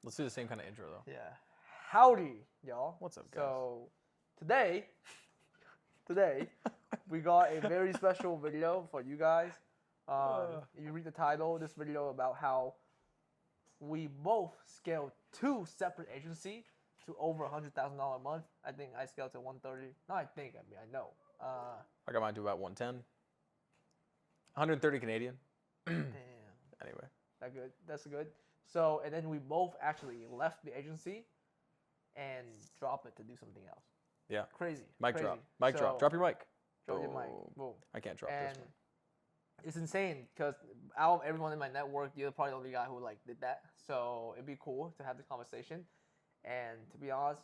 Let's do the same kind of intro though. Yeah. Howdy, y'all. What's up, guys? So today we got a very special video for you guys. You read the title. This video about how we both scaled 2 separate agencies to over $100,000 a month. I think I scaled to 130. No, I know. I got mine to about 110. 130 Canadian. Damn. Anyway. That's good. So, and then we both actually left the agency and dropped it to do something else. Yeah. Crazy. Mic crazy. drop. Mic drop. Drop your mic. Drop your mic. Boom. I can't drop And this one. it's insane because out of everyone in my network, you're probably the only guy who did that. So it'd be cool to have this conversation. And to be honest,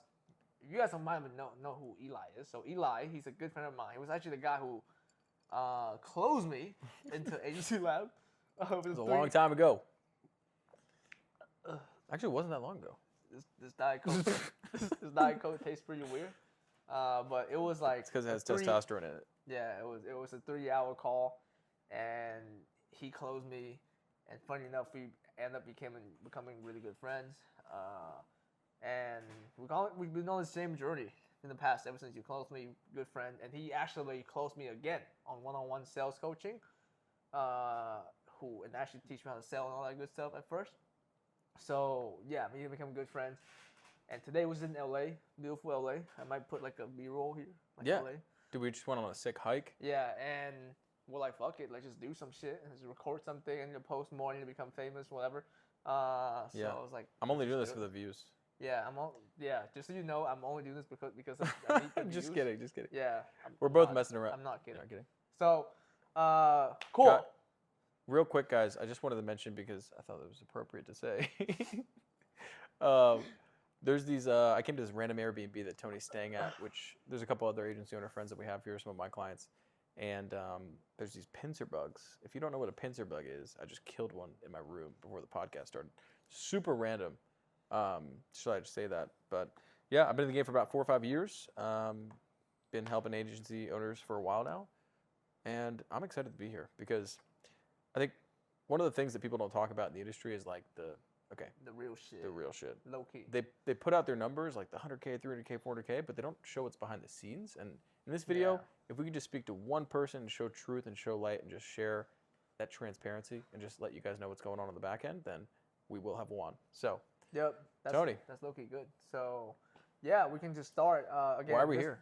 you guys might even know who Eli is. So Eli, he's a good friend of mine. He was actually the guy who closed me into Agency Lab. It was a long time ago. Actually, it wasn't that long ago. This Diet Coke, this Diet Coke tastes pretty weird. But it was like It's because it has testosterone in it. Yeah, it was a 3-hour call, and he closed me. And funny enough, we ended up becoming really good friends. And we've been on the same journey in the past ever since you closed me, good friend. And he actually closed me again on one-on-one sales coaching. And actually teach me how to sell and all that good stuff at first. So yeah, we became good friends. And today was in LA, beautiful LA. I might put like a B-roll here. Like Yeah. LA. Dude, we just went on a sick hike. Yeah, and we're like, fuck it, let's just do some shit and just record something and post more and become famous, whatever. So Yeah. I was like, I'm only doing let's this do for it. the views. Yeah, just so you know, I'm only doing this because I need the Just views. kidding. Yeah. We're both messing around. I'm not kidding. Not kidding. So, cool. Real quick, guys, I just wanted to mention because I thought it was appropriate to say. There's these, I came to this random Airbnb that Tony's staying at, which there's a couple other agency owner friends that we have here, some of my clients. And there's these pincer bugs. If you don't know what a pincer bug is, I just killed one in my room before the podcast started. Super random. Should I just say that? But yeah, I've been in the game for about 4 or 5 years. Been helping agency owners for a while now. And I'm excited to be here because I think one of the things that people don't talk about in the industry is like the real shit. Low key. They put out their numbers like the 100K, 300K, 400K, but they don't show what's behind the scenes. And in this video, if we could just speak to one person and show truth and show light and just share that transparency and just let you guys know what's going on the back end, then we will have won. So, Yep. Tony. That's low key good. So, yeah, we can just start again. Why are we here?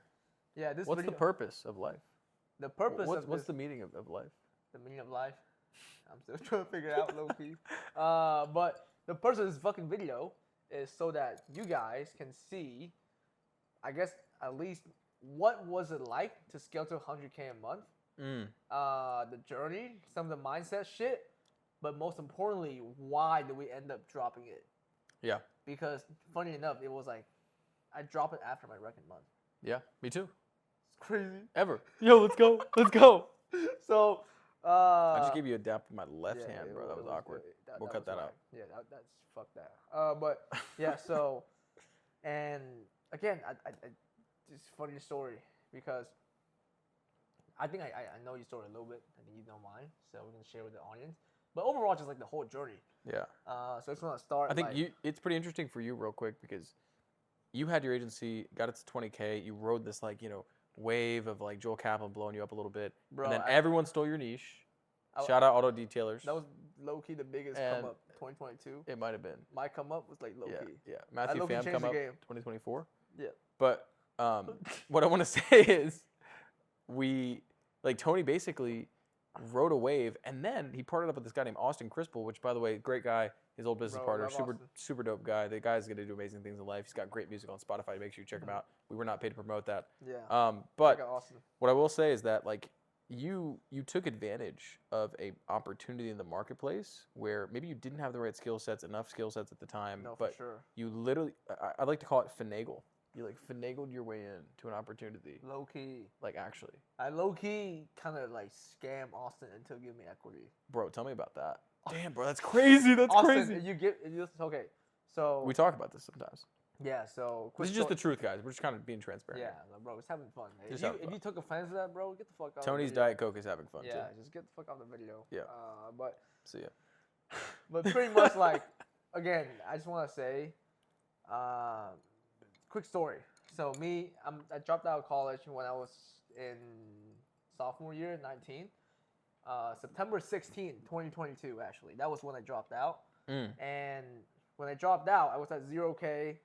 Yeah, this What's video, the purpose of life? The purpose of what's the meaning of life? The meaning of life. I'm still trying to figure it out, low key. But the purpose of this fucking video is so that you guys can see, I guess, at least what was it like to scale to 100K a month. The journey, some of the mindset shit, but most importantly, why did we end up dropping it? Yeah. Because funny enough, it was like I dropped it after my record month. Yeah, me too. It's crazy. Ever. Yo, let's go. Let's go. So. I just gave you a dap with my left hand, bro. That was awkward. We'll cut that out. Yeah, that's fuck that. But yeah, so, and again, I just funny story because I think I know your story a little bit. I think you know mine, so we're gonna share with the audience. But overall, just like the whole journey. Yeah. So I just want to start. I think it's pretty interesting for you, real quick, because you had your agency, got it to 20K. You rode this wave of like Joel Kaplan blowing you up a little bit, Bro, and then everyone stole your niche. I Shout out auto detailers. That was low key the biggest come up 2022. It might have been. My come up was like low key. Yeah. Matthew Pham come up 2024. Yeah. But what I want to say is, Tony basically rode a wave, and then he partnered up with this guy named Austin Crispell, which, by the way, great guy. His old business partner, super dope guy. The guy's gonna do amazing things in life. He's got great music on Spotify. Make sure you check him out. We were not paid to promote that. Yeah. But what I will say is that you took advantage of a opportunity in the marketplace where maybe you didn't have the right enough skill sets at the time. No, but for sure. you literally, I like to call it finagle. You finagled your way in to an opportunity. Low key. Actually. I low key kind of scam Austin until give me equity. Bro, tell me about that. Damn, bro, that's crazy. That's Austin, crazy. Okay. So we talk about this sometimes. Yeah. So this is just the truth, guys. We're just kind of being transparent. Yeah, bro, it's having fun. Man. If you took offense to that, bro, get the fuck out. Tony's Diet Coke is having fun too. Yeah, just get the fuck out of the video. Yeah. But see ya. But pretty much again, I just want to say, quick story. So I dropped out of college when I was in sophomore year, 19. September 16, 2022, actually. That was when I dropped out. And when I dropped out, I was at 0K,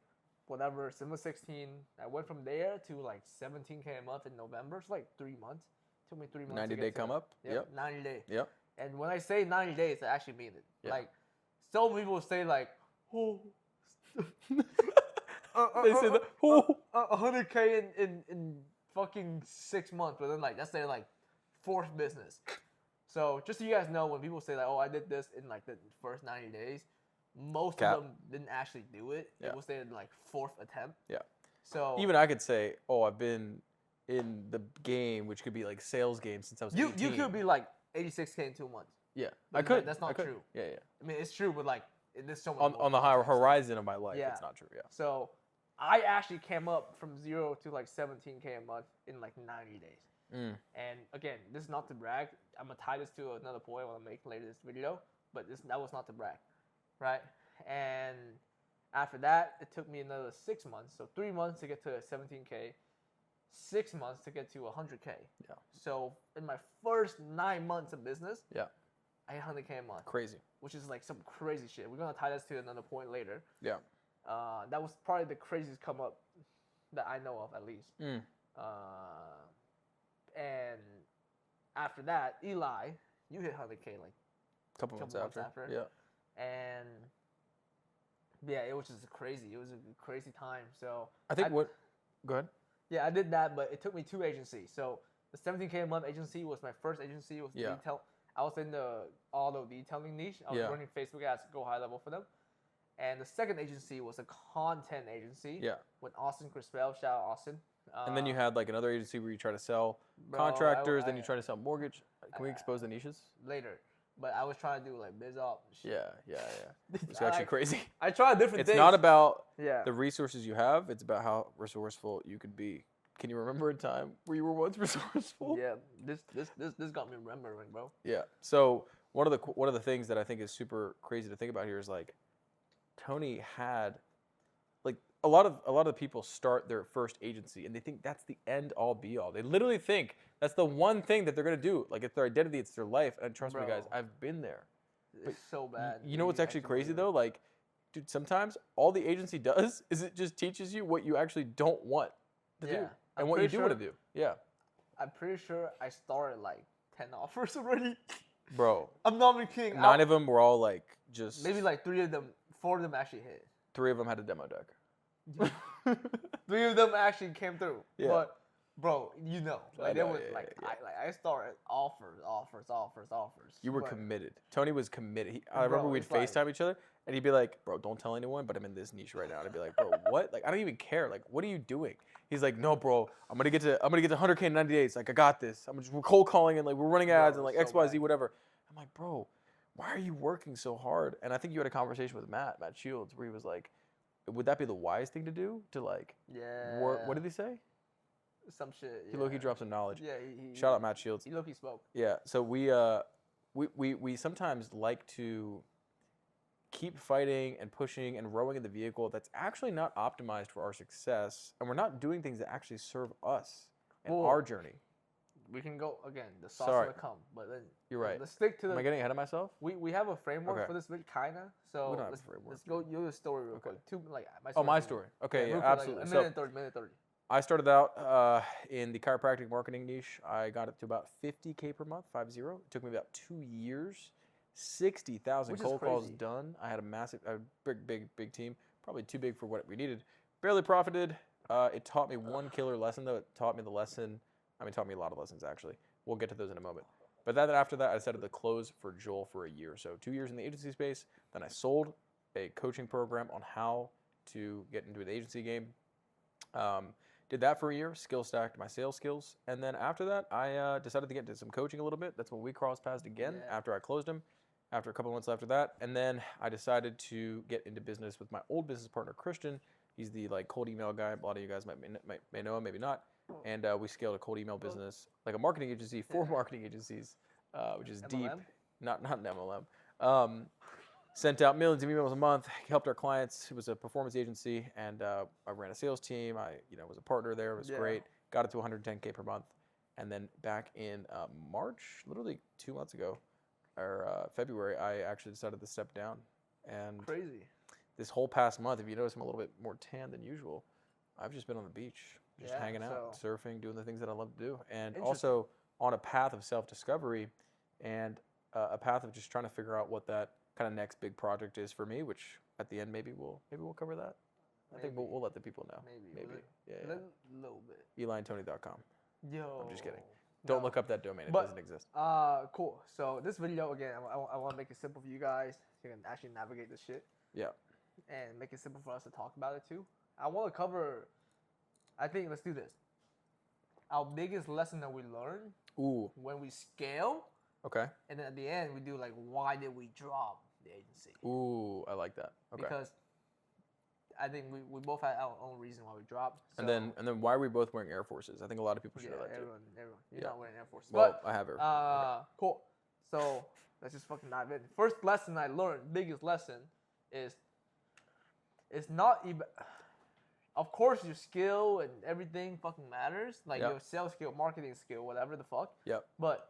whatever, September 16. I went from there to like 17K a month in November. It's like 3 months. It took me 3 months 90 day come up. Yep. 90 days. Yep. And when I say 90 days, I actually mean it. Yeah. Like, some people say like, oh, They say that. Oh. 100K in fucking 6 months, but then like that's their like fourth business. So just so you guys know, when people say like, oh, I did this in like the first 90 days, most of them didn't actually do it. Yeah. It was their like fourth attempt. Yeah. So even I could say, oh, I've been in the game, which could be like sales game since I was 18. You could be like 86K in 2 months. Yeah, But I could. That's not true. Yeah. I mean, it's true, but like there's so much On the higher horizon of my life, Yeah. it's not true. Yeah. So I actually came up from 0 to like 17K a month in like 90 days. And again, this is not to brag. I'm gonna tie this to another point I want to make later this video, but that was not to brag, right? And after that, it took me another 6 months, so 3 months to get to 17K, 6 months to get to 100K. Yeah. So in my first 9 months of business, Yeah. I hit 100K a month. Crazy. Which is like some crazy shit. We're gonna tie this to another point later. Yeah. That was probably the craziest come up that I know of, at least. And after that, Eli, you hit 100K like a couple months after. Yeah. And yeah, it was just crazy. It was a crazy time. So I think go ahead. Yeah, I did that, but it took me 2 agencies. So the 17K a month agency was my first agency. It was detail. I was in the auto detailing niche. I was running Facebook ads to go high level for them. And the second agency was a content agency. Yeah. With Austin Crispell. Shout out Austin. And then you had like another agency where you try to sell contractors, then you try to sell mortgage. Can we expose the niches? Later. But I was trying to do like biz op. Yeah. It's actually crazy. I tried different things. It's not about the resources you have. It's about how resourceful you could be. Can you remember a time where you were once resourceful? Yeah. This got me remembering, bro. Yeah. So one of the things that I think is super crazy to think about here is like Tony had like a lot of people start their first agency and they think that's the end all be all. They literally think that's the one thing that they're gonna do. Like it's their identity, it's their life. And trust me, guys, I've been there. It's so bad. You know what's actually crazy though? Like, dude, sometimes all the agency does is it just teaches you what you actually don't want to do and what you do want to do. Yeah. I'm pretty sure I started like 10 offers already. Bro. I'm not even kidding. 9 of them were all like just. Maybe like 4 of them actually hit. 3 of them had a demo deck. 3 of them actually came through. Yeah. But bro, you know, like there was yeah. I started offers. You were committed. Tony was committed. I remember we'd FaceTime each other, and he'd be like, "Bro, don't tell anyone, but I'm in this niche right now." And I'd be like, "Bro, what? Like, I don't even care. Like, what are you doing?" He's like, "No, bro, I'm gonna get to 100K in 90 days. Like, I got this. We're cold calling and like we're running ads and like X, Y, Z, whatever." I'm like, "Bro, why are you working so hard?" And I think you had a conversation with Matt Shields, where he was like, "Would that be the wise thing to do? To like, work? What did he say?" Some shit. He low-key dropped some knowledge. Yeah. Shout out Matt Shields. He low-key spoke. Yeah. So we sometimes like to keep fighting and pushing and rowing in the vehicle that's actually not optimized for our success, and we're not doing things that actually serve us and our journey. We can go again. The sauce will come, but then you're right. Let's stick to the. Am I getting ahead of myself? We have a framework for this video, kinda. So we don't have a framework. Let's go. Your story real quick. My story. Okay, yeah, absolutely. Like a minute 30. I started out in the chiropractic marketing niche. I got it to about 50K per month, 50. It took me about 2 years, 60,000 cold calls done. I had a big team, probably too big for what we needed. Barely profited. It taught me one killer lesson, though. It taught me a lot of lessons, actually. We'll get to those in a moment. But then after that, I decided to close for Joel for a year. So 2 years in the agency space. Then I sold a coaching program on how to get into the agency game. Did that for a year, skill stacked my sales skills. And then after that, I decided to get into some coaching a little bit. That's when we crossed paths again after I closed him, after a couple months after that. And then I decided to get into business with my old business partner, Christian. He's the like cold email guy. A lot of you guys may know him, maybe not. And we scaled a cold email business, like a marketing agency for marketing agencies, which is MLM? deep. Not an MLM. Sent out millions of emails a month, helped our clients. It was a performance agency, and I ran a sales team. I was a partner there. It was great. Got it to 110K per month. And then back in March, literally 2 months ago, or February, I actually decided to step down. And Crazy. this whole past month, if you notice I'm a little bit more tan than usual, I've just been on the beach, just hanging out, surfing, doing the things that I love to do. And also on a path of self-discovery and a path of just trying to figure out what that kind of next big project is for me, which at the end maybe we'll cover that. I think we'll let the people know. Maybe. Yeah. A little bit. EliandTony.com. Yo. I'm just kidding. Don't look up that domain. It doesn't exist. Cool. So this video, again, I want to make it simple for you guys. So you can actually navigate this shit. Yeah. And make it simple for us to talk about it too. I want to cover, I think, let's do this. Our biggest lesson that we learned when we scale. Okay. And then at the end, we do like, why did we drop the agency? Ooh, I like that. Okay. Because I think we both had our own reason why we dropped. So and then why are we both wearing Air Forces? I think a lot of people should know that everyone. You're not wearing Air Forces. Well, I have Air Forces. Cool. So let's just fucking dive in. First lesson I learned, biggest lesson, is it's not even. Of course, your skill and everything fucking matters. Like your sales skill, marketing skill, whatever the fuck. Yep. But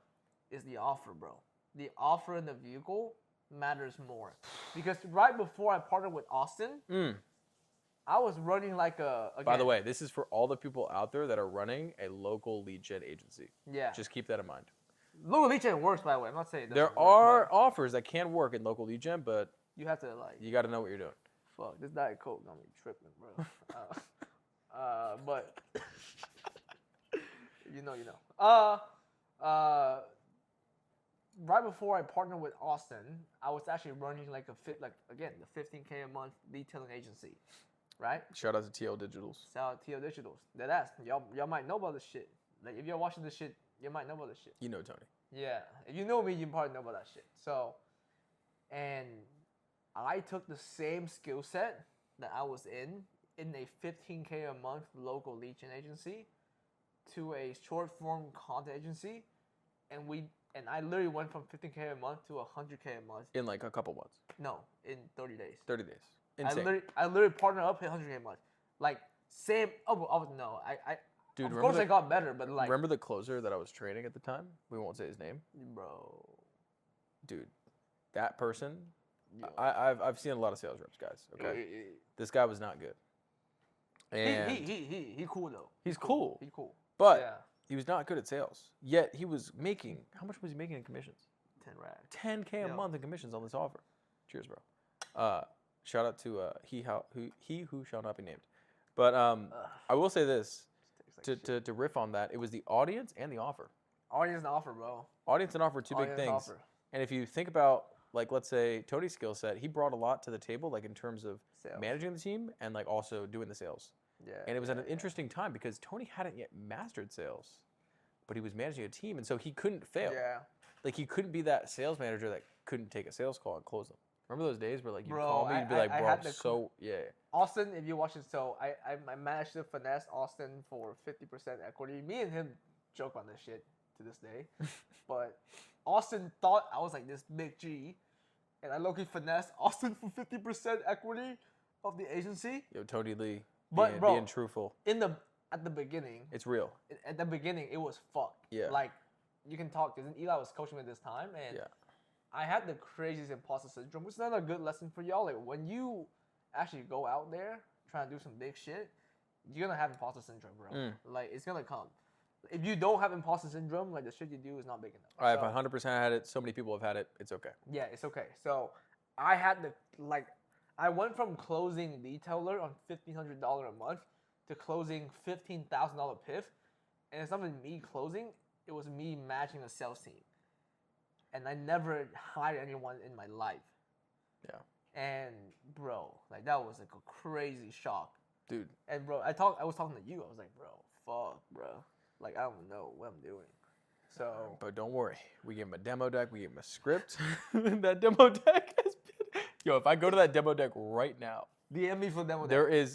it's the offer, bro. The offer in the vehicle matters more. Because right before I partnered with Austin, I was running like By the way, this is for all the people out there that are running a local lead gen agency. Yeah. Just keep that in mind. Local lead gen works, by the way. I'm not saying it doesn't there are offers that can work in local lead gen, but you have to like. You got to know what you're doing. Fuck, this Diet Coke got me tripping, bro. But you know. Right before I partnered with Austin, I was actually running the 15K a month detailing agency, right? Shout out to TL Digitals. Shout out to TL Digitals. That's y'all might know about this shit. Like if you're watching this shit, you might know about this shit. You know Tony. Yeah, if you know me, you probably know about that shit. So, and I took the same skill set that I was in a 15K a month local lead gen agency to a short form content agency, and I literally went from 15K a month to 100K a month in like a couple months. No, in 30 days. 30 days. Insane. I literally partnered up hit 100K a month. Like same. No, I. Dude, of course I got better, but like. Remember the closer that I was training at the time? We won't say his name. Bro. Dude, that person. I've seen a lot of sales reps, guys. Okay. This guy was not good. And he cool though. He's cool. He's cool. But he was not good at sales. Yet he was making, how much was he making in commissions? 10 racks. 10K a month in commissions on this offer. Cheers, bro. Shout out to he who shall not be named. But I will say this, to riff on that, it was the audience and the offer. Audience and offer, bro. Audience and offer, two big things. Offer. And if you think about, like, let's say Tony's skill set, he brought a lot to the table, like in terms of managing the team and like also doing the sales. Yeah. And it was at an interesting time because Tony hadn't yet mastered sales, but he was managing a team, and so he couldn't fail. Yeah. Like he couldn't be that sales manager that couldn't take a sales call and close them. Remember those days where like you call me and be like, bro, Austin, if you're watching, so I managed to finesse Austin for 50% equity. Me and him joke on this shit to this day, but Austin thought I was like this big G, and I low-key finessed Austin for 50% equity of the agency. Yo, Tony Lee, but being truthful. At the beginning, it's real. At the beginning, it was fucked. Yeah. Like you can talk because Eli was coaching me this time, and I had the craziest imposter syndrome, which is not a good lesson for y'all. Like when you actually go out there trying to do some big shit, you're gonna have imposter syndrome, bro. Like it's gonna come. If you don't have imposter syndrome, like the shit you do is not big enough. I've 100% had it. So many people have had it. It's okay. Yeah, it's okay. So I had I went from closing detailer on $1,500 a month to closing $15,000 PIF, and it's not even me closing. It was me matching a sales team. And I never hired anyone in my life. Yeah. And bro, like that was like a crazy shock. Dude. And bro, I was talking to you. I was like, bro, fuck, bro. Like I don't know what I'm doing. So but don't worry. We gave him a demo deck, we gave him a script. That demo deck has been if I go to that demo deck right now. DM me for demo deck.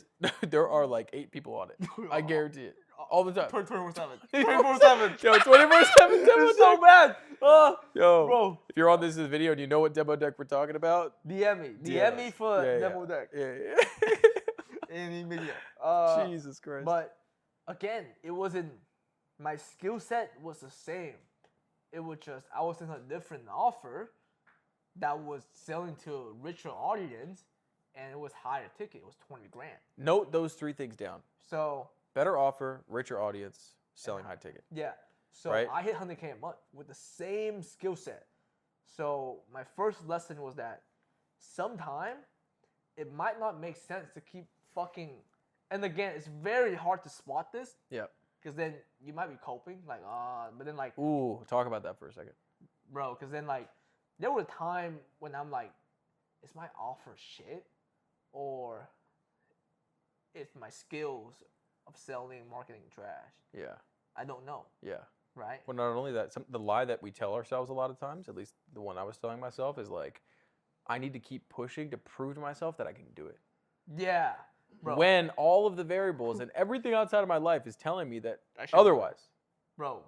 There are like 8 people on it. I guarantee it. all the time. 24/7. 24/7. Yo, 24/7 demo It's so deck. bad. Yo, Bro, if you're on this video and you know what demo deck we're talking about, DM me. DM me for Yeah, demo deck. yeah. Any video. Jesus Christ. But again, it wasn't. My skill set was the same. It was just I was in a different offer that was selling to a richer audience, and it was higher ticket. It was 20 grand. Note those 3 things down. So Better offer, richer audience, selling high ticket. yeah. So Right. I hit 100K a month with the same skill set. So my first lesson was that sometime it might not make sense to keep fucking. And again, it's very hard to spot this. Yeah. Because then you might be coping, like, but then, like, Ooh, talk about that for a second. bro, because then, like, there was a time when I'm like, is my offer shit? Or is my skills of selling and marketing trash? Yeah. I don't know, Yeah. right? Well, not only that, the lie that we tell ourselves a lot of times, at least the one I was telling myself, is like, I need to keep pushing to prove to myself that I can do it. Yeah, bro. When all of the variables and everything outside of my life is telling me that shit- otherwise. Bro,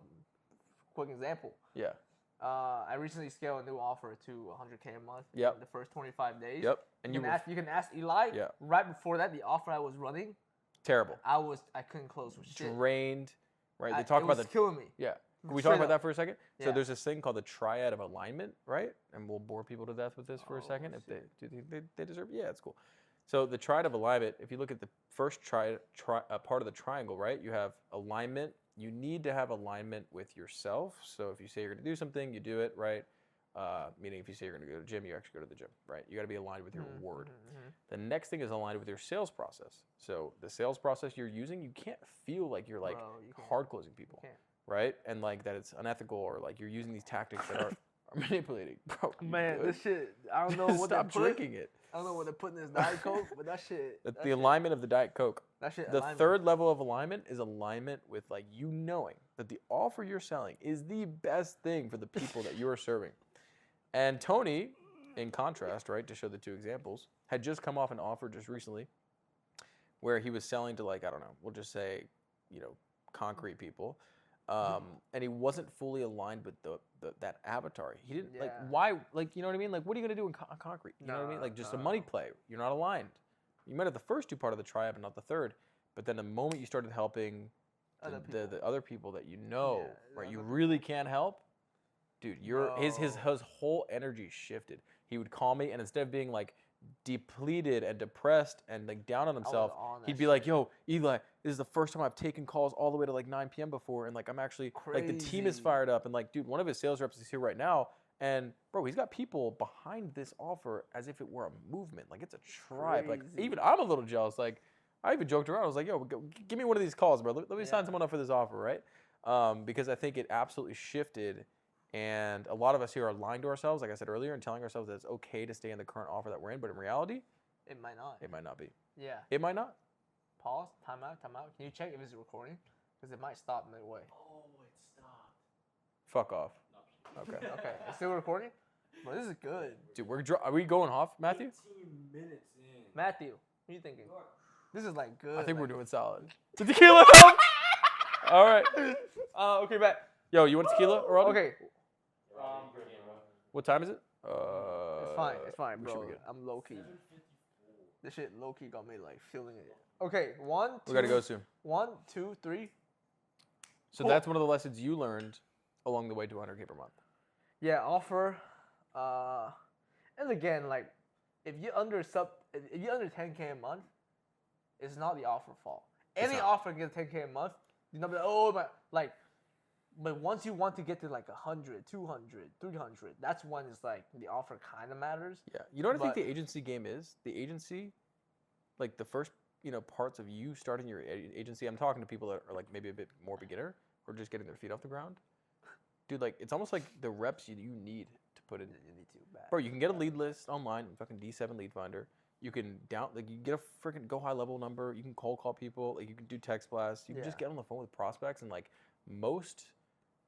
quick example. Yeah. I recently scaled a new offer to 100K a month Yep. in the first 25 days. Yep. And You you can, were ask, you can ask Eli. Yeah. Right before that, the offer I was running, terrible. I couldn't close with shit. Drained. Right. They It talk about was the killing me. Yeah. Can we Straight talk about up. that for a second? Yeah. So there's this thing called the triad of alignment, right? And we'll bore people to death with this for a Oh, second. If shit. they deserve, yeah, it's cool. So the triad of alignment, if you look at the first part of the triangle, right? You have alignment. You need to have alignment with yourself. So if you say you're going to do something, you do it, right? Meaning if you say you're going to go to the gym, you actually go to the gym, right? You got to be aligned with your word. The next thing is aligned with your sales process. So the sales process you're using, you can't feel like you're like Bro, you can't. hard closing people, Can't. right? And like that it's unethical or like you're using these tactics that are manipulating. Bro, you Man, good? this shit, I don't know what they Stop put. drinking it. I don't know what they put in this Diet Coke, but that shit. That's that the shit- alignment of the Diet Coke. That shit. The alignment. third level of alignment is alignment with like you knowing that the offer you're selling is the best thing for the people that you are serving. And Tony, in contrast, right, to show the 2 examples, had just come off an offer just recently where he was selling to like, I don't know, we'll just say, concrete people. And he wasn't fully aligned with that avatar. He didn't like Yeah. why like you know what I mean? Like what are you gonna do in concrete? You know what I mean? Like just a money play. You're not aligned. You might have the first 2 part of the triad, but not the third. But then the moment you started helping the other people that you know, Yeah, right, you other really can't help, dude. His whole energy shifted. He would call me, and instead of being like depleted and depressed and like down on himself, on that he'd be like, "Yo, Eli, this is the first time I've taken calls all the way to like 9 p.m. before, and like I'm actually like the team is Crazy. fired up, and like, dude, one of his sales reps is here right now, and bro, he's got people behind this offer as if it were a movement, like it's a tribe. Like Crazy. even I'm a little jealous. Like I even joked around. I was like, "Yo, give me one of these calls, bro. Let me sign Yeah. someone up for this offer, right?" Because I think it absolutely shifted. And a lot of us here are lying to ourselves, like I said earlier, and telling ourselves that it's okay to stay in the current offer that we're in. But in reality, It might not. it might not be. Yeah. It might not. Pause. Time out. Time out. Can you check if it's recording? Because it might stop midway. Oh, it stopped. Fuck off. Okay. Okay. It's still recording? Bro, this is good. Dude, are we going off, Matthew? 15 minutes in. Matthew, what are you thinking? This is like good. I think we're like- doing solid. The tequila help! All right. Okay, Matt. Yo, you want tequila, Ronald? Okay. What time is it? It's fine. It's fine, we should bro. be good. I'm low key. This shit low key got me like feeling it. Okay, 1, 2. We gotta go soon. 1, 2, 3. So Cool. that's one of the lessons you learned along the way to 100K per month. Yeah, offer. And again, like, if you're under 10K a month, it's not the offer fault. Any not. offer gets 10K a month, you're not be like, oh, but once you want to get to like 100, 200, 300, that's when it's like the offer kind of matters. Yeah. You know what I But- think the agency game is? The agency, like the first, parts of you starting your agency. I'm talking to people that are like maybe a bit more beginner or just getting their feet off the ground. Dude, like it's almost like the reps you need to put in. You need to bad. Bro, you can get a lead list online, fucking D7 Lead Finder. You can you get a freaking go high level number. You can cold call people. Like you can do text blasts. You can just Yeah. get on the phone with prospects, and like most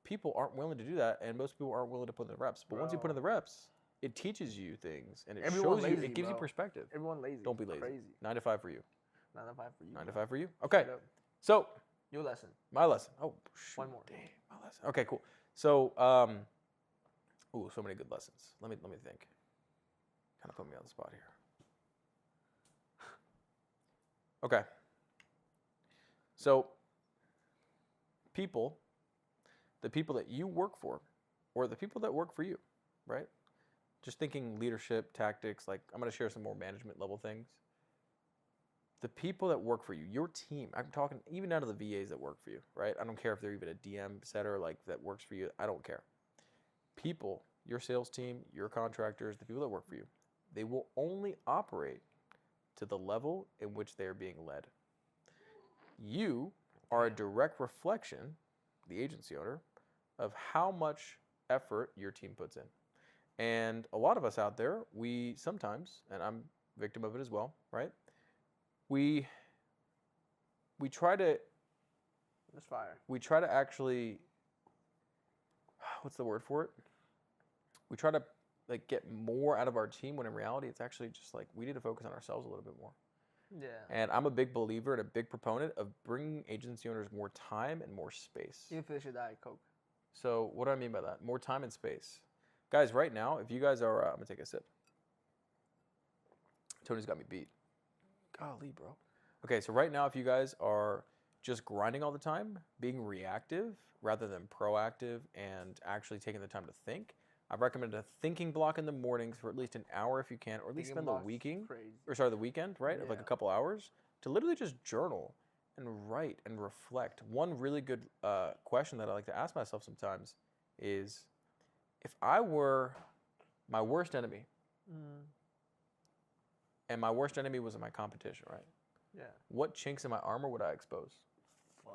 people aren't willing to do that, and most people aren't willing to put in the reps. But once you put in the reps, it teaches you things, and it Everyone shows you. lazy, It gives you bro. perspective. Everyone lazy. Don't be lazy. Crazy. 9 to 5 for you. 9 to 5 for you. 9 to 5 for you. Okay. Straight up. So Your lesson. My lesson. Oh, shoot. One more. Damn, my lesson. Okay, cool. So, so many good lessons. Let me think. Kind of put me on the spot here. Okay. So, the people that you work for, or the people that work for you, right? Just thinking leadership, tactics, like I'm going to share some more management level things. The people that work for you, your team, I'm talking even down to the VAs that work for you, right? I don't care if they're even a DM setter like that works for you. I don't care. People, your sales team, your contractors, the people that work for you, they will only operate to the level in which they are being led. You are a direct reflection, the agency owner, of how much effort your team puts in. And a lot of us out there, we sometimes, and I'm a victim of it as well, right? We try to Misfire. we try to actually, what's the word for it? We try to like get more out of our team when in reality it's actually just like we need to focus on ourselves a little bit more. Yeah. And I'm a big believer and a big proponent of bringing agency owners more time and more space. You finish your Diet Coke. So what do I mean by that? More time and space. Guys, right now, if you guys are, I'm going to take a sip. Tony's got me beat. Golly, bro. Okay, so right now, if you guys are just grinding all the time, being reactive rather than proactive and actually taking the time to think, I've recommended a thinking block in the mornings for at least an hour if you can, or at least spend the weekend, the weekend, right, of like a couple hours to literally just journal and write and reflect. One really good question that I like to ask myself sometimes is, if I were my worst enemy, and my worst enemy was my competition, right? Yeah. What chinks in my armor would I expose? Fuck.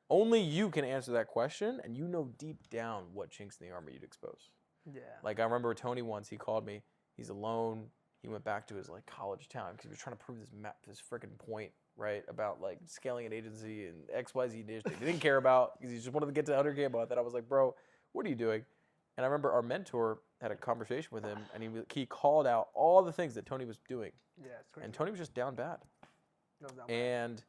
Only you can answer that question, and you know deep down what chinks in the armor you'd expose. Yeah. Like I remember Tony once, he called me. He's alone. He went back to his like college town because he was trying to prove this freaking point, right, about like scaling an agency and XYZ dish that he didn't care about because he just wanted to get to 100K about that. I was like, bro, what are you doing? And I remember our mentor had a conversation with him, and he called out all the things that Tony was doing. Yeah, it's crazy. And Tony was just down bad. No, down bad. And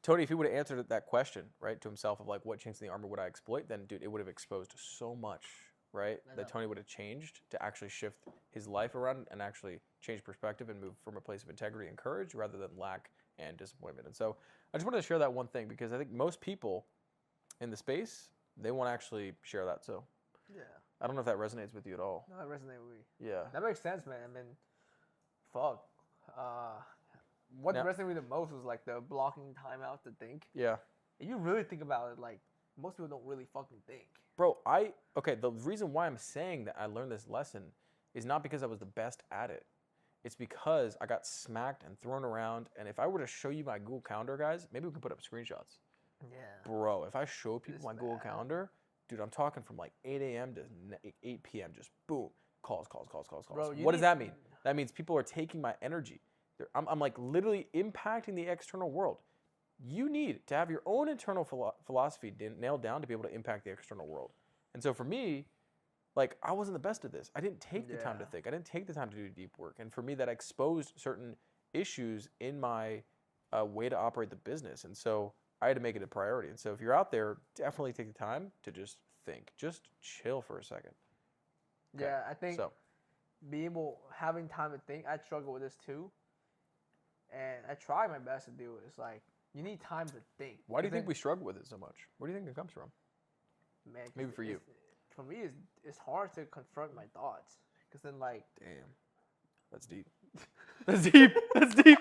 Tony, if he would have answered that question, right, to himself of like, what chinks in the armor would I exploit, then, dude, it would have exposed so much, right, that Tony would have changed to actually shift his life around and actually change perspective and move from a place of integrity and courage rather than lack and disappointment. And so I just wanted to share that one thing because I think most people in the space, they won't actually share that. So Yeah. I don't know if that resonates with you at all. No, that resonates with me. Yeah. That makes sense, man. I mean, fuck. What Now- resonated with me the most was like the blocking time out to think. Yeah. If you really think about it, like most people don't really fucking think. Bro, the reason why I'm saying that I learned this lesson is not because I was the best at it. It's because I got smacked and thrown around. And if I were to show you my Google Calendar, guys, maybe we can put up screenshots. Yeah. Bro, if I show people It's my Google bad. Calendar, dude, I'm talking from like 8 a.m. to 8 p.m. Just boom, calls. Bro, What does that mean? That means people are taking my energy. I'm like literally impacting the external world. You need to have your own internal philosophy nailed down to be able to impact the external world. And so for me, like I wasn't the best at this. I didn't take the time to think. I didn't take the time to do deep work. And for me, that exposed certain issues in my way to operate the business. And so I had to make it a priority. And so if you're out there, definitely take the time to just think. Just chill for a second. Okay. Yeah, I think So, having time to think, I struggle with this too. And I try my best to do it. It's like, you need time to think. why do you think we struggle with it so much? Where do you think it comes from? Man, 'cause Maybe for you. For me, it's hard to confront my thoughts. Because then, like... Damn. That's deep. That's deep. That's deep.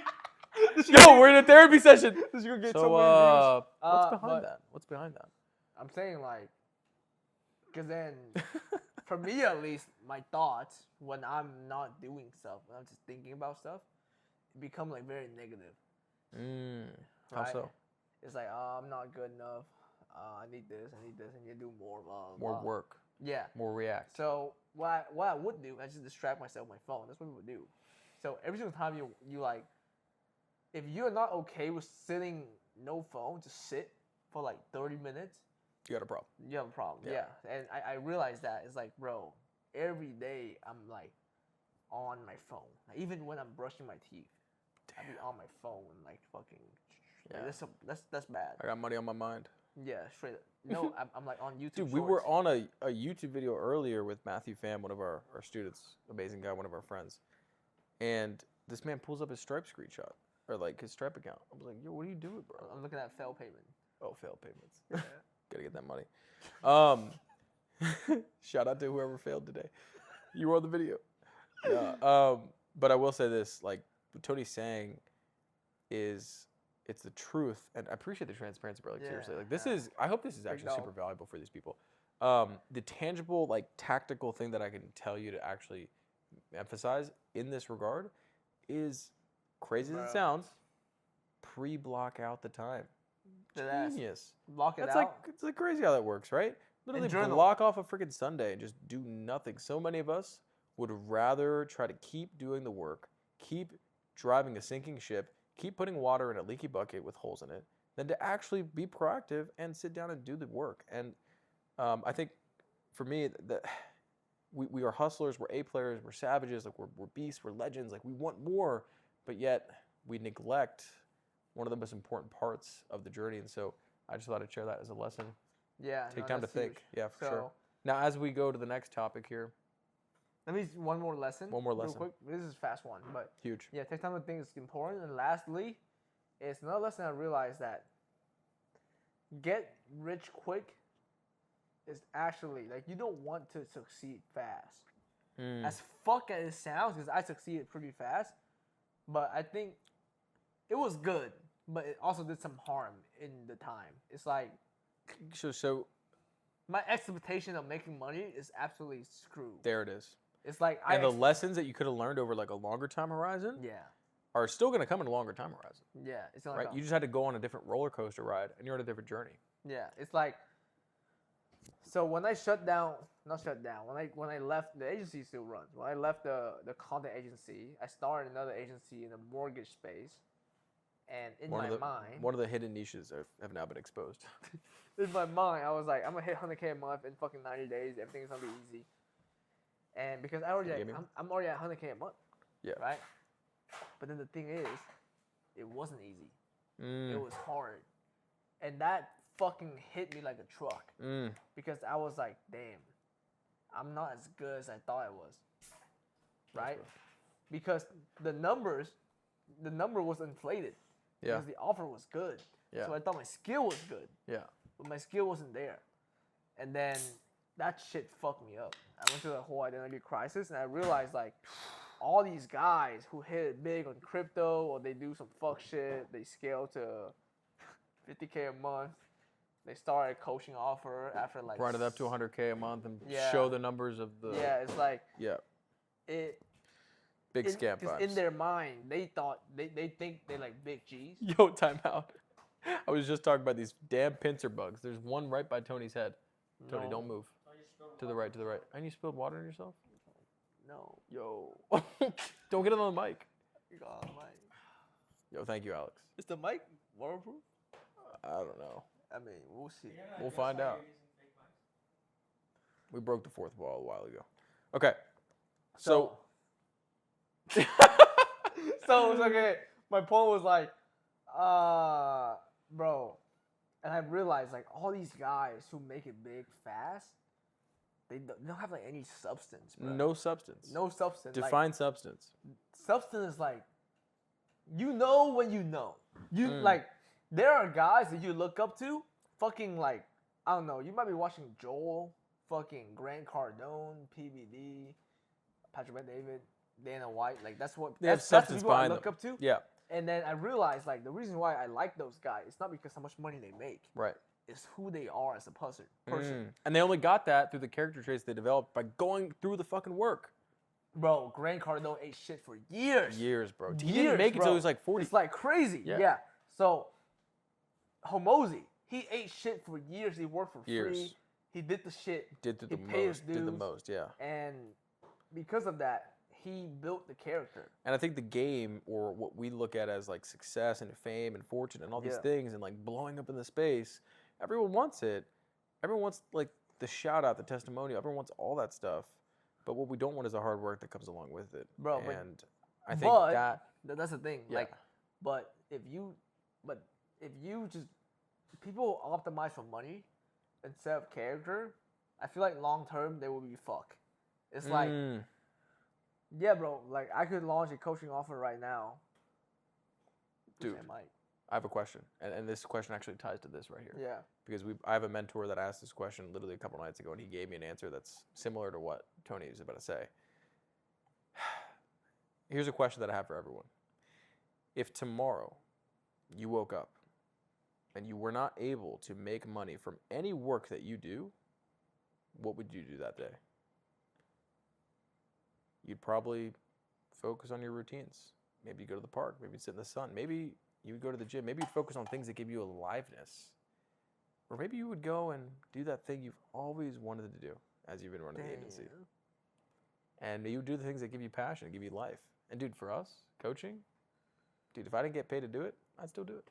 Yo, we're in a therapy session. This is gonna get So, so many views. what's behind but that? What's behind that? I'm saying, like... Because then, for me at least, my thoughts, when I'm not doing stuff, when I'm just thinking about stuff, become, like, very negative. How Right? so? It's like, oh, I'm not good enough. I need this, and you do more. More work. Yeah. More react. So what I would do, I just distract myself with my phone. That's what people do. So every single time you like, if you're not okay with sitting no phone, just sit for like 30 minutes, You got a problem. you have a problem. Yeah. Yeah. And I realized that it's like, bro, every day I'm like on my phone. Like, even when I'm brushing my teeth, I'll be on my phone like fucking Like, Yeah. that's bad. I got money on my mind. Yeah, straight up. You know, I'm like on YouTube. Dude, we were Shorts. on a YouTube video earlier with Matthew Pham, one of our students, amazing guy, one of our friends. And this man pulls up his Stripe screenshot, or like his Stripe account. I was like, yo, what are you doing, bro? I'm looking at failed payment. Oh, failed payments. Yeah. Gotta get that money. Shout out to whoever failed today. You were on the video. Yeah. But I will say this, like what Tony's saying is it's the truth, and I appreciate the transparency, bro. Like seriously. Like this is I hope this is actually super valuable for these people. The tangible, like tactical thing that I can tell you to actually emphasize in this regard is crazy as it sounds, pre-block out the time. Genius. Block it That's out. like it's like crazy how that works, right? Literally journal. block off a freaking Sunday and just do nothing. So many of us would rather try to keep doing the work, keep driving a sinking ship, keep putting water in a leaky bucket with holes in it, than to actually be proactive and sit down and do the work. And I think for me, that we are hustlers, we're A players, we're savages, like we're beasts, we're legends, like we want more, but yet we neglect one of the most important parts of the journey. And so I just thought I'd share that as a lesson. Yeah. Take time to that's huge. think. Yeah, for So, sure. Now, as we go to the next topic here, Let me one more lesson. One more real lesson. quick. This is a fast one, but huge. yeah, take time to think is important. And lastly, it's another lesson I realized that get rich quick is actually like you don't want to succeed fast. As fuck as it sounds, because I succeeded pretty fast, but I think it was good, but it also did some harm in the time. It's like So my expectation of making money is absolutely screwed. there it is. It's like And the lessons that you could have learned over like a longer time horizon yeah, are still going to come in a longer time horizon, yeah. It's like right? You just had to go on a different roller coaster ride, and you're on a different journey. yeah. It's like so when I when I left the agency still runs. When I left the content agency, I started another agency in the mortgage space, and in my mind, one of the hidden niches have now been exposed. in my mind, I was like, I'm gonna hit 100K a month in fucking 90 days. Everything's gonna be easy. And because I'm already at 100K a month. Yeah. Right. But then the thing is, it wasn't easy. It was hard, and that fucking hit me like a truck. Because I was like, damn, I'm not as good as I thought I was. Right. Because the number was inflated. Yeah. Because the offer was good. Yeah. So I thought my skill was good. Yeah. But my skill wasn't there. And then that shit fucked me up. I went through the whole identity crisis, and I realized like all these guys who hit it big on crypto or they do some fuck shit, they scale to 50K a month. They started a coaching offer after like Brought it up to 100K a month and Yeah. show the numbers of the it's like big scam vibes. in their mind they thought they think they like big G's. Yo, time out. I was just talking about these damn pincer bugs. There's one right by Tony's head. Tony, No. don't move. To the right, to the right. And you spilled water on yourself? No. Yo. Don't get it on the mic. God, Mike. Yo, thank you, Alex. Is the mic waterproof? I don't know. I mean, we'll see. We'll find out. We broke the fourth wall a while ago. Okay. So So it's okay. My point was like, bro, and I realized like all these guys who make it big fast, they don't have like any substance, bro. no substance. No substance. Define substance. Substance is like, you know when you know. You Mm. like, there are guys that you look up to, fucking like, I don't know. You might be watching Joel, fucking Grant Cardone, PBD, Patrick Bet-David, Dana White. Like that's what They have that's the substance people I behind look them. up to. Yeah. And then I realized like the reason why I like those guys, it's not because how much money they make. Right. It's who they are as a person. And they only got that through the character traits they developed by going through the fucking work. Bro, Grant Cardone ate shit for years. Years, bro. He Years, didn't make it bro. until he was like 40. It's like crazy. Yeah. Yeah. So, Homozy, he ate shit for years. He worked for Years. free. He did the shit. Did the he paid his most. Did the dues. most, yeah. And because of that, he built the character. And I think the game, or what we look at as like success and fame and fortune and all these Yeah. things and like blowing up in the space, everyone wants it. Everyone wants like the shout out, the testimonial. Everyone wants all that stuff. But what we don't want is the hard work that comes along with it. Bro, but- and I think but that that's the thing. Yeah. Like, but if if you just people optimize for money instead of character, I feel like long term they will be fucked. It's like, yeah, bro. Like I could launch a coaching offer right now. Dude. I might. I have a question, and this question actually ties to this right here. Yeah. Because I have a mentor that asked this question literally a couple nights ago, and he gave me an answer that's similar to what Tony is about to say. Here's a question that I have for everyone. If tomorrow you woke up and you were not able to make money from any work that you do, what would you do that day? You'd probably focus on your routines. Maybe you go to the park. Maybe you'd sit in the sun. Maybe you would go to the gym. Maybe you'd focus on things that give you aliveness. Or maybe you would go and do that thing you've always wanted to do as you've been running the agency. And you do the things that give you passion, give you life. And dude, for us, coaching, dude, if I didn't get paid to do it, I'd still do it.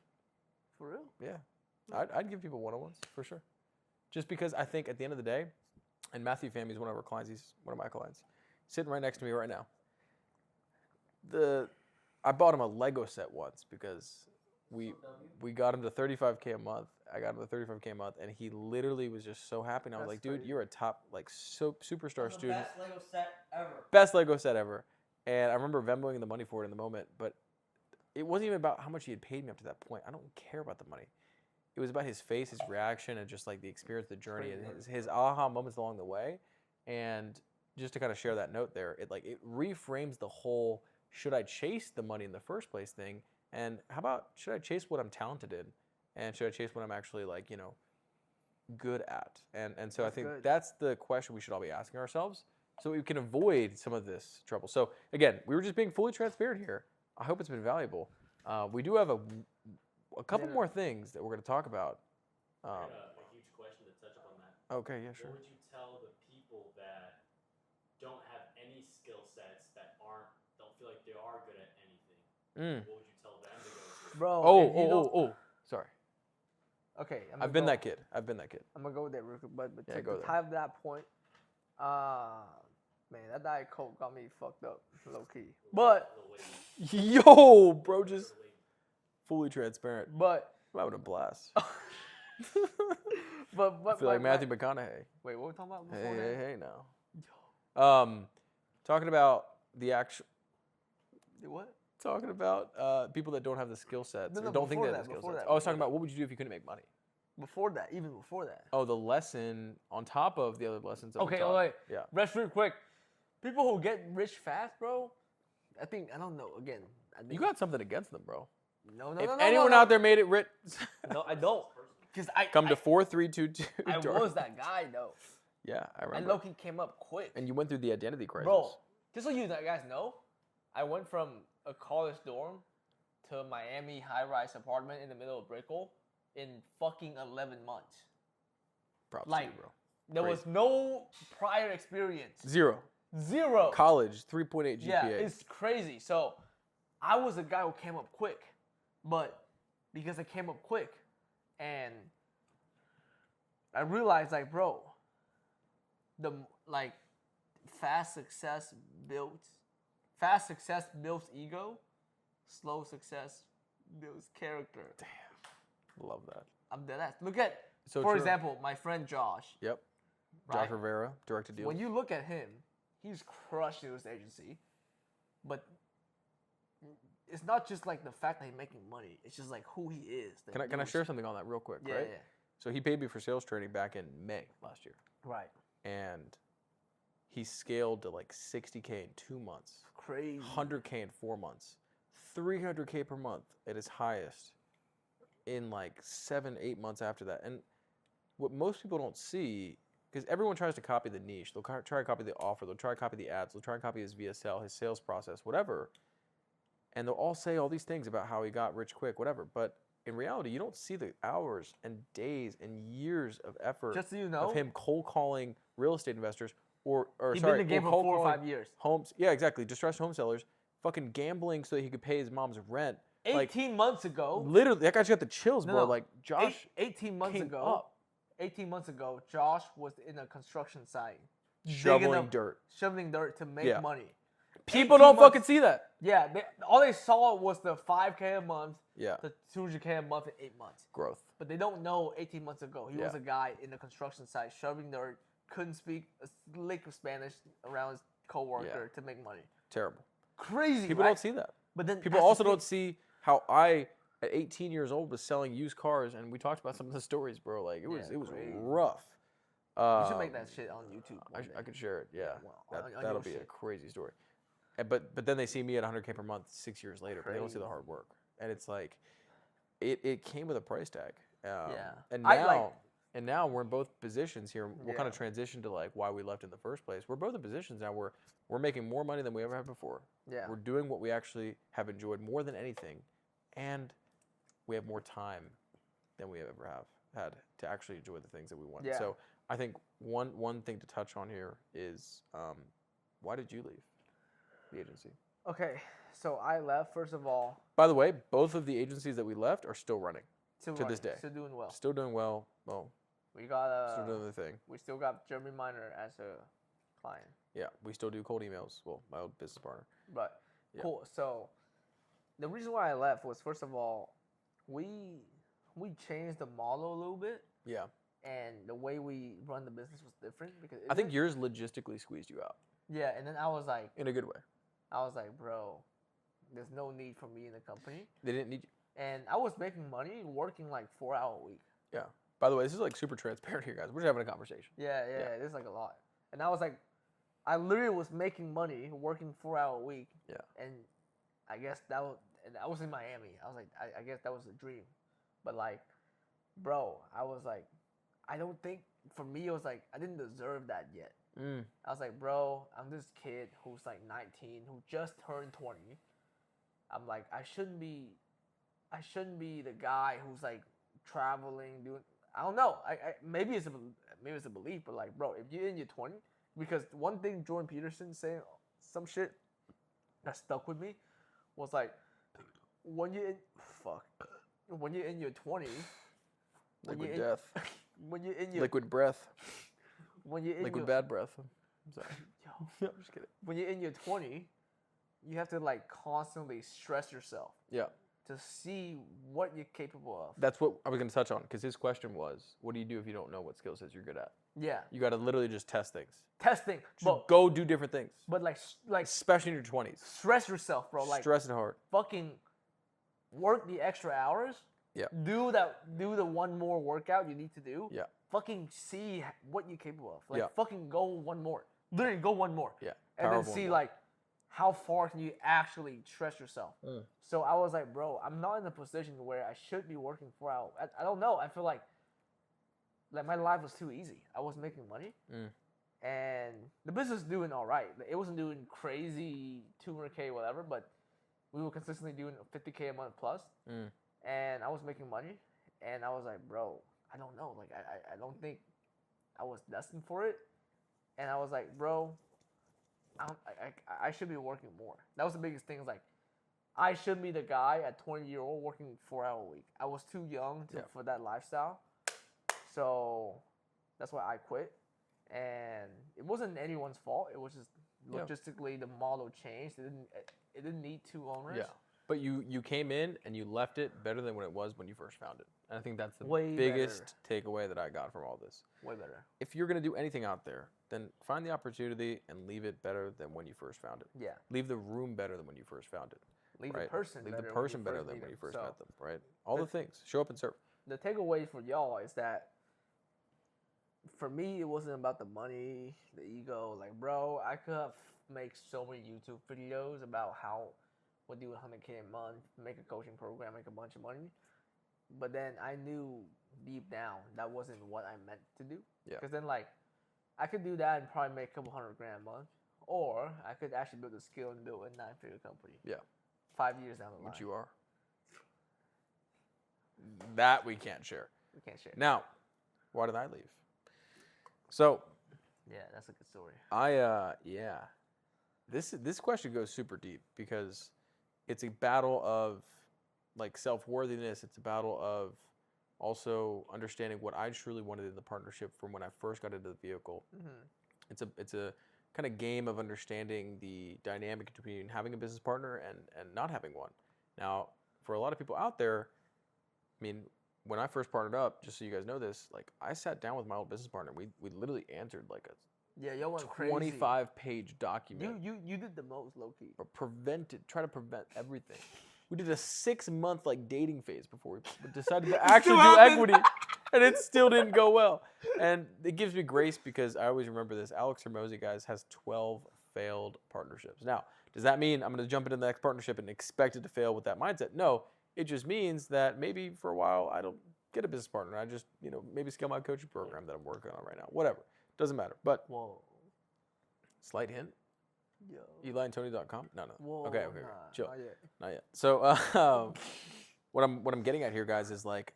For real? Yeah. I'd give people one-on-ones, for sure. Just because I think at the end of the day, and Matthew Famy is one of our clients, he's one of my clients, sitting right next to me right now. I bought him a Lego set once because we got him to $35K a month. I got him to $35K a month, and he literally was just so happy. And I was like, dude, you're a top superstar student. Best Lego set ever. Best Lego set ever. And I remember Venmoing the money for it in the moment, but it wasn't even about how much he had paid me up to that point. I don't care about the money. It was about his face, his reaction, and just like the experience, the journey, and his aha moments along the way. And just to kind of share that note there, it reframes the whole should I chase the money in the first place thing, and how about should I chase what I'm talented in, and should I chase what I'm actually good at? And so I think that's the question we should all be asking ourselves, so we can avoid some of this trouble. So again, we were just being fully transparent here. I hope it's been valuable. We do have a couple more things that we're going to talk about. I got a huge question to touch up on that. Okay, yeah, sure. What would you tell the people that don't have any skill sets, that don't feel like they are good at anything? What would you tell them to go to? Bro. Sorry. Okay. I've been that kid. I'm gonna go there real quick, but Yeah, to tie up that point, man, that Diet Coke got me fucked up, low key. But Yo, bro, just fully transparent. but I'm having a blast. but I feel like Matthew McConaughey. Wait, what were we talking about before that? Hey, now. Talking about the actual. What? Talking about people that don't have the skill sets or don't think they have the skill sets. I was talking about what would you do if you couldn't make money? Even before that. Oh, the lesson on top of the other lessons. That we Okay, taught. wait. Yeah. Rest real quick. People who get rich fast, bro. I don't know. Again, You got something against them, bro. No. If anyone out there made it rich, No, I don't. Because come to 4322. I was that guy though. Yeah, I remember. And Loki came up quick. And you went through the identity crisis. Bro, just so you guys know, I went from a college dorm to a Miami high-rise apartment in the middle of Brickell in fucking 11 months. Props to Like, you, bro. There was no prior experience. Zero. College, 3.8 GPA. Yeah, it's crazy. So I was a guy who came up quick, but because I came up quick, and I realized, like, bro, fast success builds ego, slow success builds character. Damn, love that. I'm dead ass. Look at, So for true. example, my friend Josh. Yep. Right? Josh Rivera, direct to deal. When you look at him, he's crushing his agency, but it's not just like the fact that he's making money. It's just like who he is. Can I share something on that real quick? Yeah, right? yeah. So he paid me for sales training back in May last year, Right. and he scaled to like 60K in 2 months, Crazy. 100K in 4 months, 300K per month at his highest in like 7-8 months after that. And what most people don't see, because everyone tries to copy the niche, they'll try to copy the offer, they'll try to copy the ads, they'll try and copy his VSL, his sales process, whatever. And they'll all say all these things about how he got rich quick, whatever. But in reality, you don't see the hours and days and years of effort Just so you know, of him cold calling real estate investors he's been in the game for 4 or 5 years. Homes, yeah, exactly. Distressed home sellers, fucking gambling so that he could pay his mom's rent. 18 months ago. Literally, that guy's got the chills, bro. No. Like Josh. 18 months came ago. up. 18 months ago, Josh was in a construction site, Shoveling dirt. shoveling dirt to make money. People 18 don't months- fucking see that. Yeah, all they saw was the 5K a month, Yeah. the 200K a month in 8 months. Growth. But they don't know 18 months ago, he was Yeah. a guy in the construction site shoveling dirt, couldn't speak a lick of Spanish around his coworker to make money. Terrible. Crazy, People right? don't see that. But then People that's the also thing. don't see how I, at 18 years old, was selling used cars, and we talked about some of the stories, bro. Like it was crazy. rough. You should make that shit on YouTube. I could share it. Yeah, well, on that'll your be a shit. crazy story. But then they see me at 100K per month 6 years later. But they don't see the Crazy. hard work, and it's like, it came with a price tag. And I now like- and now we're in both positions here. We'll kind Yeah. of transition to like why we left in the first place. We're both in positions now where we're making more money than we ever have before. Yeah. We're doing what we actually have enjoyed more than anything, and we have more time than we ever have had to actually enjoy the things that we want. Yeah. So I think one thing to touch on here is why did you leave the agency? Okay, so I left, first of all. By the way, both of the agencies that we left are still running Still to this running, day. Still doing well. Still doing well. Well, We got still doing the thing. we still got Jeremy Miner as a client. Yeah, we still do cold emails. Well, my old business partner. But Yeah. cool. So the reason why I left was, first of all, we changed the model a little bit, Yeah. and the way we run the business was different because I think yours logistically squeezed you out yeah. And then I was like, in a good way. bro, there's no need for me in the company, They didn't need you. and I was making money working like 4 hour a week. Yeah. By the way, this is like super transparent here, guys. We're just having a conversation. Yeah, there's like a lot. And I was like, I literally was making money working 4 hour a week. Yeah. And I guess that was, and I was in Miami. I was like, I guess that was a dream. But like, bro, I was like, I don't think, for me, it was like, I didn't deserve that yet. I was like, bro, I'm this kid who's like 19, who just turned 20. I'm like, I shouldn't be the guy who's like traveling, doing, I don't know. Maybe it's a belief, but like, bro, if you're in your 20s, because one thing Jordan Peterson saying some shit that stuck with me was like, when you're in your 20s, Liquid death. when you're in your Liquid breath. when you're in Liquid your bad breath. I'm sorry. yo, I'm just kidding. when you're in your 20, you have to like constantly stress yourself Yeah. to see what you're capable of. That's what I was going to touch on, because his question was, what do you do if you don't know what skill sets you're good at? Yeah, You got to literally just test things. testing, Just go do different things, but like especially in your 20s. stress yourself, bro. Like Stress it hard. fucking work the extra hours. Yeah. Do the one more workout you need to do. Yeah. Fucking see what you're capable of. Like Yeah. fucking go one more. Literally go one more. Yeah. And then Powerful see one. like how far can you actually stress yourself. Mm. So I was like, bro, I'm not in a position where I should be working 4 hours. I don't know. I feel like my life was too easy. I was making money. Mm. And the business was doing all right. It wasn't doing crazy 200K whatever, but we were consistently doing 50K a month plus. Mm. And I was making money. And I was like, bro, I don't know. Like, I don't think I was destined for it. And I was like, bro, I should be working more. That was the biggest thing. Like, I should be the guy at 20-year-old working 4 hour a week. I was too young for that lifestyle. So that's why I quit. And it wasn't anyone's fault. It was just logistically the model changed. It didn't need 2 owners. Yeah. But you came in and you left it better than when it was when you first found it. And I think that's the Way biggest takeaway that I got from all this. Way better. If you're going to do anything out there, then find the opportunity and leave it better than when you first found it. Yeah. Leave the room better than when you first found it. Leave right? the person Leave better the when person you better first than meet when you them. first So, met them, right? All the things. Show up and serve. the takeaway for y'all is that for me, it wasn't about the money, the ego. Like, bro, I could have make so many YouTube videos about how we'll do 100K a month, make a coaching program, make a bunch of money. But then I knew deep down that wasn't what I meant to do. Yeah. Because then, like, I could do that and probably make a couple $100,000 a month. Or I could actually build a skill and build a 9-figure company. Yeah. 5 years down the line. Which you are. That we can't share. We can't share. Now, why did I leave? So, Yeah, that's a good story. This question goes super deep because it's a battle of like self-worthiness. It's a battle of also understanding what I truly wanted in the partnership from when I first got into the vehicle. Mm-hmm. It's a kind of game of understanding the dynamic between having a business partner and not having one. Now, for a lot of people out there, I mean, when I first partnered up, just so you guys know this, like I sat down with my old business partner. We literally answered like Yeah, y'all went a crazy. 25-page document. You did the most, low key. But try to prevent everything. We did a 6-month like dating phase before we decided to actually do equity, and it still didn't go well. And it gives me grace because I always remember this. Alex Hermosi, guys, has 12 failed partnerships. Now, does that mean I'm going to jump into the next partnership and expect it to fail with that mindset? No. It just means that maybe for a while I don't get a business partner. I just, maybe scale my coaching program that I'm working on right now. Whatever. Doesn't matter. But Whoa. Slight hint. Yo. EliandTony.com? No. Whoa, Okay. nah, Chill. Not yet. Not yet. So what I'm getting at here, guys, is like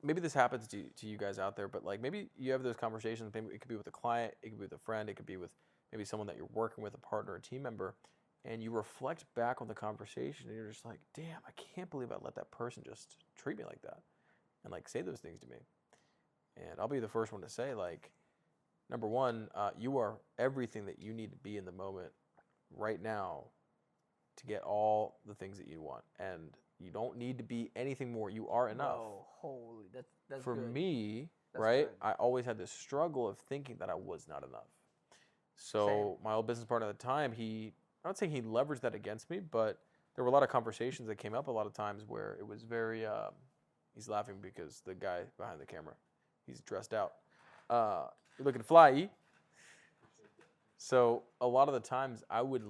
maybe this happens to you guys out there, but like maybe you have those conversations. Maybe it could be with a client, it could be with a friend, it could be with maybe someone that you're working with, a partner, a team member, and you reflect back on the conversation and you're just like, damn, I can't believe I let that person just treat me like that and like say those things to me. And I'll be the first one to say, like, number one, you are everything that you need to be in the moment right now to get all the things that you want. And you don't need to be anything more. You are enough. Oh, holy, that's For good. me, That's right, good. I always had this struggle of thinking that I was not enough. So my old business partner at the time, I'm not saying he leveraged that against me, but there were a lot of conversations that came up a lot of times where it was very, he's laughing because the guy behind the camera, he's dressed out. You're looking to fly, E? So a lot of the times I would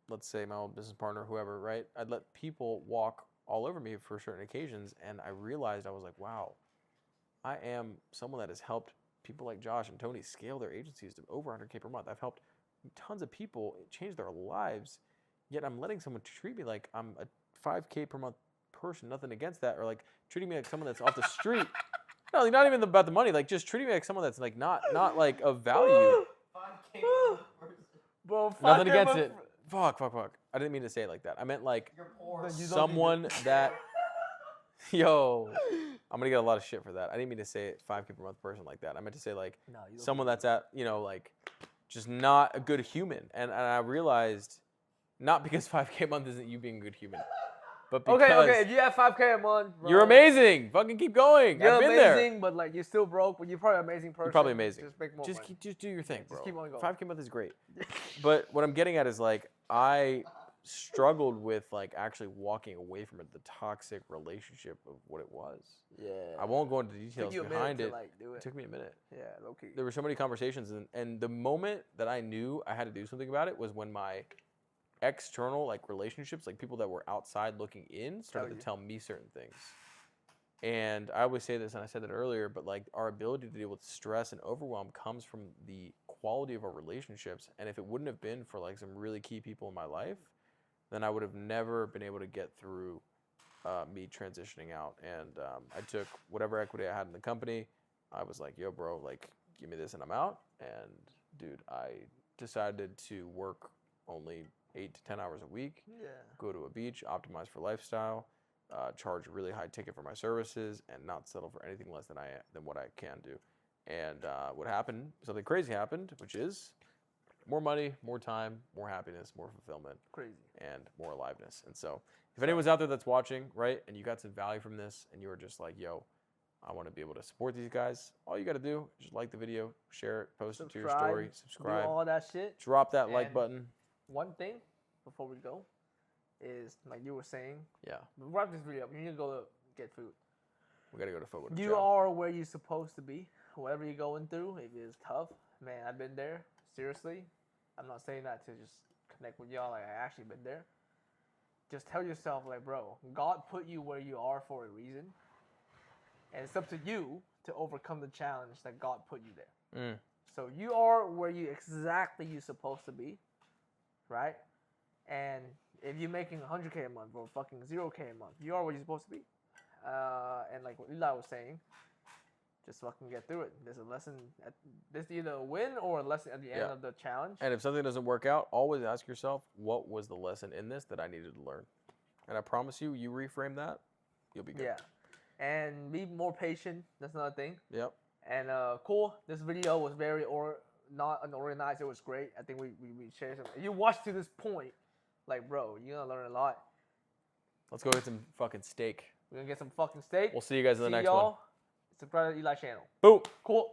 let's say my old business partner, whoever, right? I'd let people walk all over me for certain occasions, and I realized I was like, wow, I am someone that has helped people like Josh and Tony scale their agencies to over 100K per month. I've helped tons of people change their lives, yet I'm letting someone treat me like I'm a 5K per month person, nothing against that, or like treating me like someone that's off the street. No, not even about the money, like just treating me like someone that's like not like of value. 5K per person. Bro, Nothing against it. Fuck. I didn't mean to say it like that. I meant like You're poor. someone that, yo, I'm gonna get a lot of shit for that. I didn't mean to say it 5K per month person like that. I meant to say like someone that's at, like just not a good human. And I realized not because 5K a month isn't you being a good human, but because okay, if you have 5K a month, bro, you're amazing. Fucking keep going. You're I've been amazing, there. but like you're still broke, but you're probably an amazing person. You're probably amazing. Just make more money. Just do your thing, bro. Just keep on going. 5K a month is great. But what I'm getting at is like I struggled with like actually walking away from it, the toxic relationship of what it was. Yeah. I won't go into details behind it. Do it. It took me a minute. Yeah, low key. There were so many conversations, and the moment that I knew I had to do something about it was when my external like relationships, like people that were outside looking in, started to tell me certain things. And I always say this, and I said that earlier, but like our ability to deal with stress and overwhelm comes from the quality of our relationships. And if it wouldn't have been for like some really key people in my life, then I would have never been able to get through me transitioning out. And I took whatever equity I had in the company. I was like, yo, bro, like, give me this and I'm out. And dude, I decided to work only 8 to 10 hours a week, go to a beach, optimize for lifestyle, charge a really high ticket for my services, and not settle for anything less than what I can do. And what happened, something crazy happened, which is more money, more time, more happiness, more fulfillment, and more aliveness. And so if anyone's out there that's watching, right, and you got some value from this, and you were just like, yo, I want to be able to support these guys, all you got to do is just like the video, share it, post it to your story, subscribe, do all that shit. Drop that like button. One thing before we go is, like you were saying, yeah, we wrap this video up. You need to go get food. We got to go to food. You are where you're supposed to be. Whatever you're going through, if it's tough, man, I've been there. Seriously, I'm not saying that to just connect with y'all. Like, I actually been there. Just tell yourself, like, bro, God put you where you are for a reason. And it's up to you to overcome the challenge that God put you there. So you are where you're supposed to be, right? And if you're making 100K a month or fucking 0K a month, you are where you're supposed to be. And like what Eli was saying, just fucking get through it. There's a lesson. There's either a win or a lesson at the end of the challenge. And if something doesn't work out, always ask yourself, what was the lesson in this that I needed to learn? And I promise you, you reframe that, you'll be good. Yeah. And be more patient. That's another thing. Yep. And cool. This video was very not unorganized. It was great. I think we shared some. If you watched to this point, like, bro, you're gonna learn a lot. Let's go get some fucking steak. We're gonna get some fucking steak. We'll see you guys in the next one. Subscribe to Eli's channel. Boom. Cool.